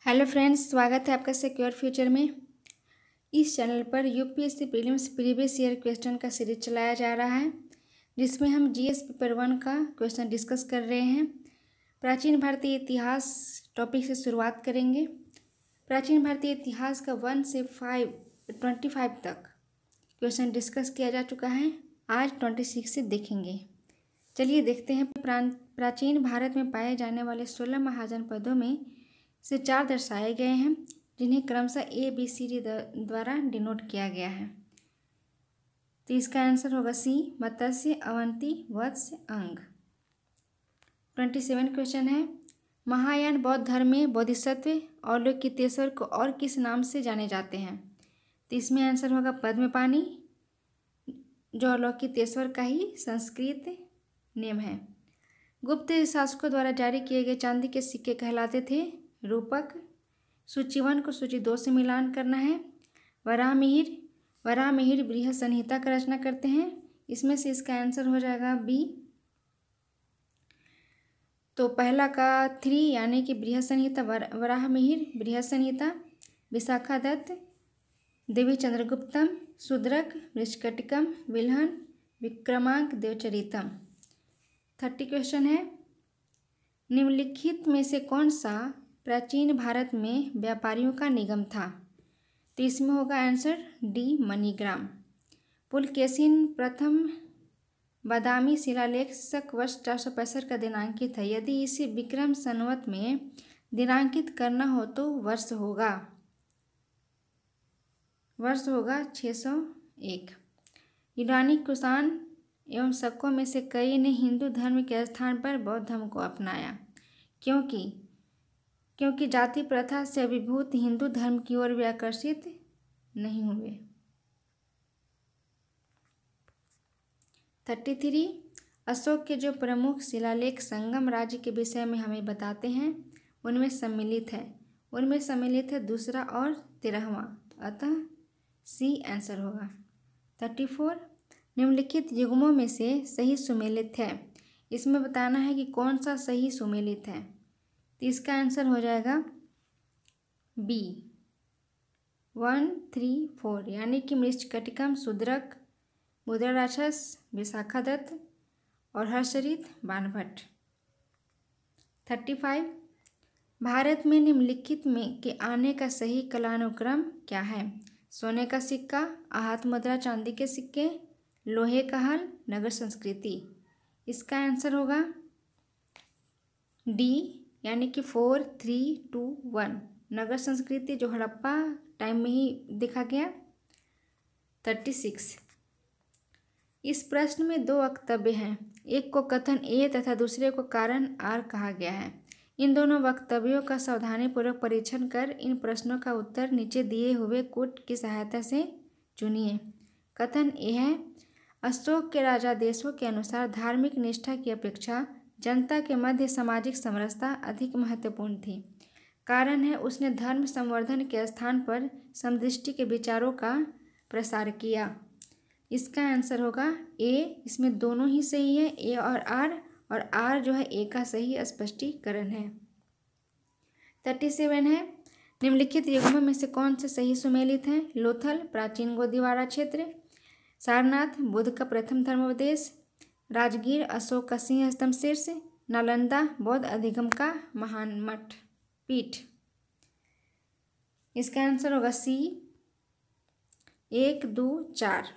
Hello friends, स्वागत है आपका सिक्योर फ्यूचर में। इस चैनल पर UPSC prelims previous year question का सीरीज चलाया जा रहा है, जिसमें हम जीएस पेपर 1 का क्वेश्चन डिस्कस कर रहे हैं। प्राचीन भारतीय इतिहास टॉपिक से शुरुआत करेंगे। प्राचीन भारतीय इतिहास का 1 से 25 तक क्वेश्चन डिस्कस किया जा चुका है। आज 26 से देखेंगे। चलिए देखते हैं। प्राचीन भारत में पाए जाने वाले 16 महाजनपदों में से 4 दर्शाए गए हैं, जिन्हें क्रमशः ABCD द्वारा डिनोट किया गया है। तो इसका आंसर होगा सी, मत्स्य, अवंती, वत्स, अंग। 27 क्वेश्चन है, महायान बौद्ध धर्म में बोधिसत्व अवलोकितेश्वर को और किस नाम से जाने जाते हैं? तो इसमें आंसर होगा पद्मपाणि, जो अवलोकितेश्वर का ही संस्कृत नेम है। गुप्त शासकों द्वारा जारी किए गए चांदी के सिक्के कहलाते थे रूपक। सूची 1 को सूची 2 से मिलान करना है। वराहमिहिर बृहत संहिता का रचना करते हैं। इसमें से इसका आंसर हो जाएगा बी। तो पहला का 3 यानी कि बृहत संहिता, वराहमिहिर बृहत संहिता, विशाखादत्त, देवी चंद्रगुप्तम, शूद्रक, मृच्छकटिकम, विल्हन, विक्रमांक, देवचरितम। 30 क्वेश्चन है, निम्नलिखित में से कौन सा प्राचीन भारत में व्यापारियों का निगम था? तो इसमें होगा आंसर डी, मणिग्राम। पुलकेशिन प्रथम बादामी शिलालेख शक वर्ष 465 का दिनांकित है। यदि इसे विक्रम संवत में दिनांकित करना हो तो वर्ष होगा 601। यूनानी कुषाण एवं शकों में से कई ने हिंदू धर्म के स्थान पर बौद्ध धर्म को अपनाया, क्योंकि जाति प्रथा से अभिभूत हिंदू धर्म की ओर वे आकर्षित नहीं हुए। 33 अशोक के जो प्रमुख शिलालेख संगम राज्य के विषय में हमें बताते हैं, उनमें सम्मिलित है दूसरा और 13वां, अतः सी आंसर होगा। 34 निम्नलिखित युग्मों में से सही सुमेलित है। इसमें बताना है कि कौन सा सही सुमेलित है। तो इसका आंसर हो जाएगा बी, 1, 3, 4 यानी कि मृच्छकटिकम, शूद्रक, मुद्राराक्षस, विशाखादत्त और हर्षरित, बाणभट्ट। 35 भारत में निम्नलिखित में के आने का सही कालानुक्रम क्या है? सोने का सिक्का, आहत मुद्रा, चांदी के सिक्के, लोहे का हल, नगर संस्कृति। इसका आंसर होगा डी यानी कि 4, 3, 2, 1 नगर संस्कृति, जो हड़प्पा टाइम में ही देखा गया। 36 इस प्रश्न में 2 वक्तव्य हैं। एक को कथन ए तथा दूसरे को कारण आर कहा गया है। इन दोनों वक्तव्यों का सावधानीपूर्वक परीक्षण कर इन प्रश्नों का उत्तर नीचे दिए हुए कूट की सहायता से चुनिए। कथन ए है, अशोक के राजादेशों के अनुसार धार्मिक निष्ठा की अपेक्षा जनता के मध्य सामाजिक समरसता अधिक महत्वपूर्ण थी। कारण है, उसने धर्म संवर्धन के स्थान पर समदृष्टि के विचारों का प्रसार किया। इसका आंसर होगा ए। इसमें दोनों ही सही है, ए और आर जो है ए का सही स्पष्टीकरण है। 37 है, निम्नलिखित युग्मों में से कौन से सही सुमेलित हैं? लोथल प्राचीन गोदीवाड़ा क्षेत्र, सारनाथ बुद्ध का प्रथम धर्मोपदेश, राजगीर अशोक का सिंह स्तंभ शीर्ष, नालंदा बौद्ध अधिगम का महान मठ पीठ। इसका आंसर होगा सी, 1, 2, 4।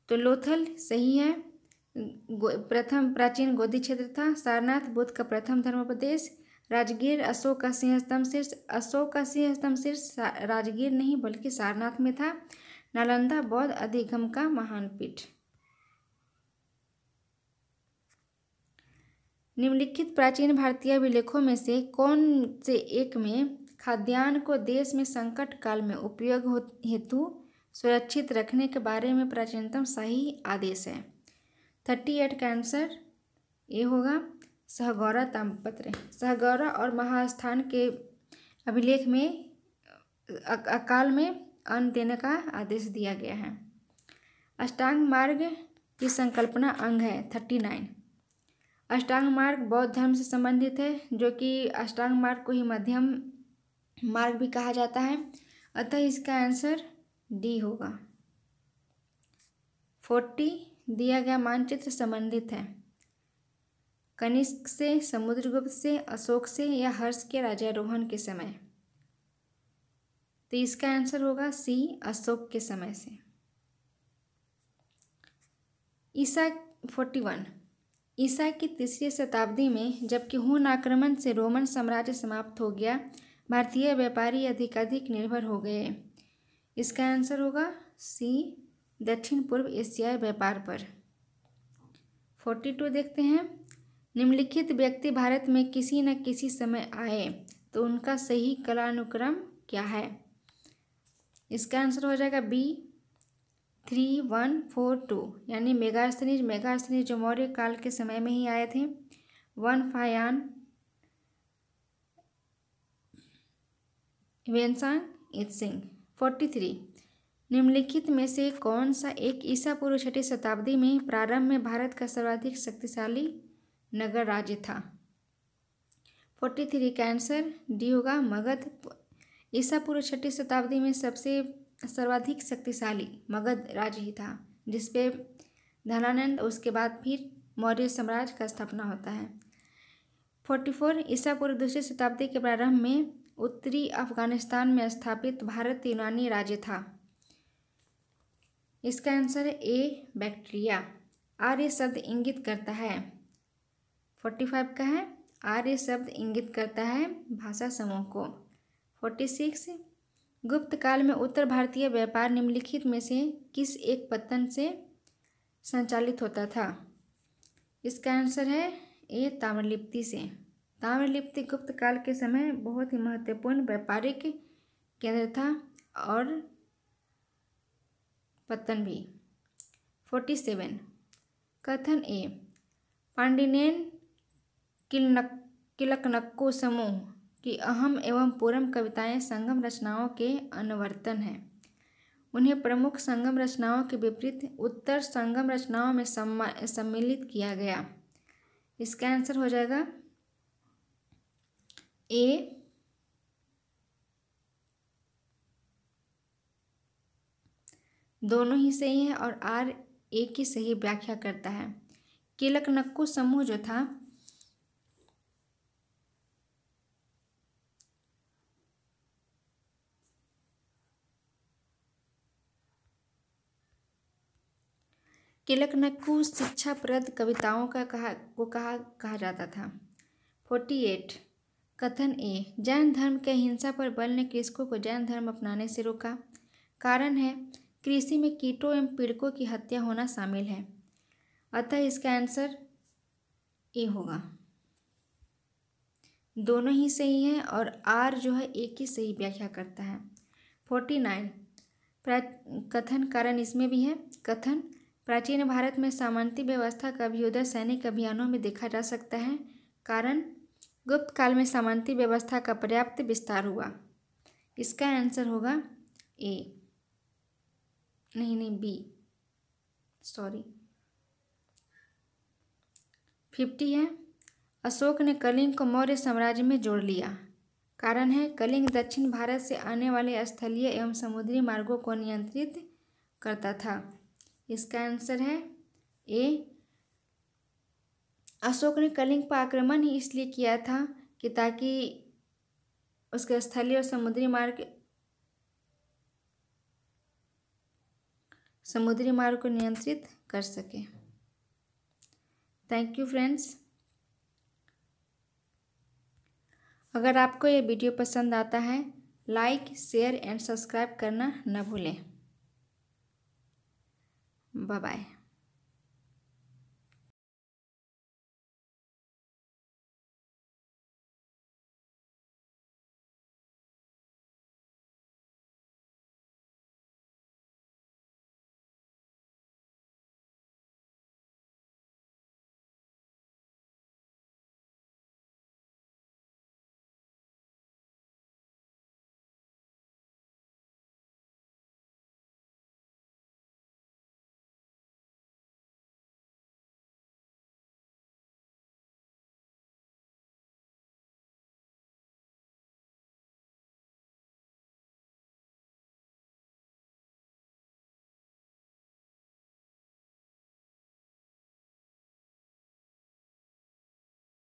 तो लोथल सही है, प्रथम प्राचीन गोदी क्षेत्र था। सारनाथ बुद्ध का प्रथम धर्मोपदेश, राजगीर अशोक का सिंह स्तंभ शीर्ष, अशोक का सिंह स्तंभ शीर्ष राजगीर नहीं बल्कि सारनाथ में था। नालंदा बौद्ध अधिगम का महान पीठ। निम्नलिखित प्राचीन भारतीय अभिलेखों में से कौन से एक में खाद्यान्न को देश में संकट काल में उपयोग हेतु सुरक्षित रखने के बारे में प्राचीनतम शाही आदेश है? 38 का आंसर ए होगा, सहगौरा ताम्रपत्र। सहगौरा और महास्थान के अभिलेख में अकाल में अन्न देने का आदेश दिया गया है। अष्टांग मार्ग की संकल्पना अंग है। 39 अष्टांग मार्ग बौद्ध धर्म से संबंधित है, जो कि अष्टांग मार्ग को ही मध्यम मार्ग भी कहा जाता है, अतः इसका आंसर डी होगा। 40 दिया गया मानचित्र संबंधित है कनिष्क से, समुद्रगुप्त से, अशोक से या हर्ष के राज्यारोहण के समय। तो इसका आंसर होगा सी, अशोक के समय से। ईसा 41 ईसा की 3री शताब्दी में जबकि हुन आक्रमण से रोमन साम्राज्य समाप्त हो गया, भारतीय व्यापारी अधिकाधिक निर्भर हो गए। इसका आंसर होगा सी, दक्षिण पूर्व एशियाई व्यापार पर। 42 देखते हैं। निम्नलिखित व्यक्ति भारत में किसी न किसी समय आए, तो उनका सही कालानुक्रम क्या है? इसका आंसर हो जाएगा बी, 3142, यानी मेगास्थनीज जो मौर्य काल के समय में ही आए थे। 1फायान वेनसांग इत्सिंग। 43 निम्नलिखित में से कौन सा एक ईसा पूर्व 6ठी शताब्दी में प्रारंभ में भारत का सर्वाधिक शक्तिशाली नगर राज्य था? 43 का आंसर डी होगा, मगध। ईसा पूर्व 6ठी शताब्दी में सबसे सर्वाधिक शक्तिशाली मगध राज्य ही था, जिसपे धनानंद, उसके बाद फिर मौर्य साम्राज्य का स्थापना होता है। 44 ईसा पूर्व 2री शताब्दी के प्रारंभ में उत्तरी अफगानिस्तान में स्थापित भारत यूनानी राज्य था। इसका आंसर है ए, बैक्ट्रिया। आर्य शब्द इंगित करता है, 45 का है, आर्य शब्द इंगित करता है भाषा समूह को। 46 गुप्त काल में उत्तर भारतीय व्यापार निम्नलिखित में से किस एक पत्तन से संचालित होता था? इसका आंसर है ए, ताम्रलिप्ति से। ताम्रलिप्ति गुप्त काल के समय बहुत ही महत्वपूर्ण व्यापारिक केंद्र था और पत्तन भी। 47 कथन ए, पांडिनेन किलकनक्कु समूह की अहम एवं पूरम कविताएं संगम रचनाओं के अनुवर्तन हैं। उन्हें प्रमुख संगम रचनाओं के विपरीत उत्तर संगम रचनाओं में सम्मिलित किया गया। इसका आंसर हो जाएगा ए, दोनों ही सही है और आर एक ही सही व्याख्या करता है। किलकनक्कु समूह जो था किलकनक्कु शिक्षाप्रद कविताओं का कहा जाता था। 48 कथन ए, जैन धर्म के हिंसा पर बल ने कृषकों को जैन धर्म अपनाने से रोका। कारण है कृषि में कीटों एवं पीड़कों की हत्या होना शामिल है, अतः इसका आंसर ए होगा। दोनों ही सही है और आर जो है एक ही सही व्याख्या करता है। 49 कथन, कारण इसमें भी है। कथन, प्राचीन भारत में सामंती व्यवस्था का अभ्युदय सैनिक अभियानों में देखा जा सकता है। कारण, गुप्त काल में सामंती व्यवस्था का पर्याप्त विस्तार हुआ। इसका आंसर होगा ए, नहीं बी, सॉरी। 50 है, अशोक ने कलिंग को मौर्य साम्राज्य में जोड़ लिया। कारण है कलिंग दक्षिण भारत से आने वाले स्थलीय एवं समुद्री मार्गों को नियंत्रित करता था। इसका आंसर है ए, अशोक ने कलिंग पर आक्रमण ही इसलिए किया था कि ताकि उसके स्थलीय और समुद्री मार्ग को नियंत्रित कर सके। Thank you friends. अगर आपको ये वीडियो पसंद आता है, लाइक, शेयर एंड सब्सक्राइब करना न भूलें। Bye bye.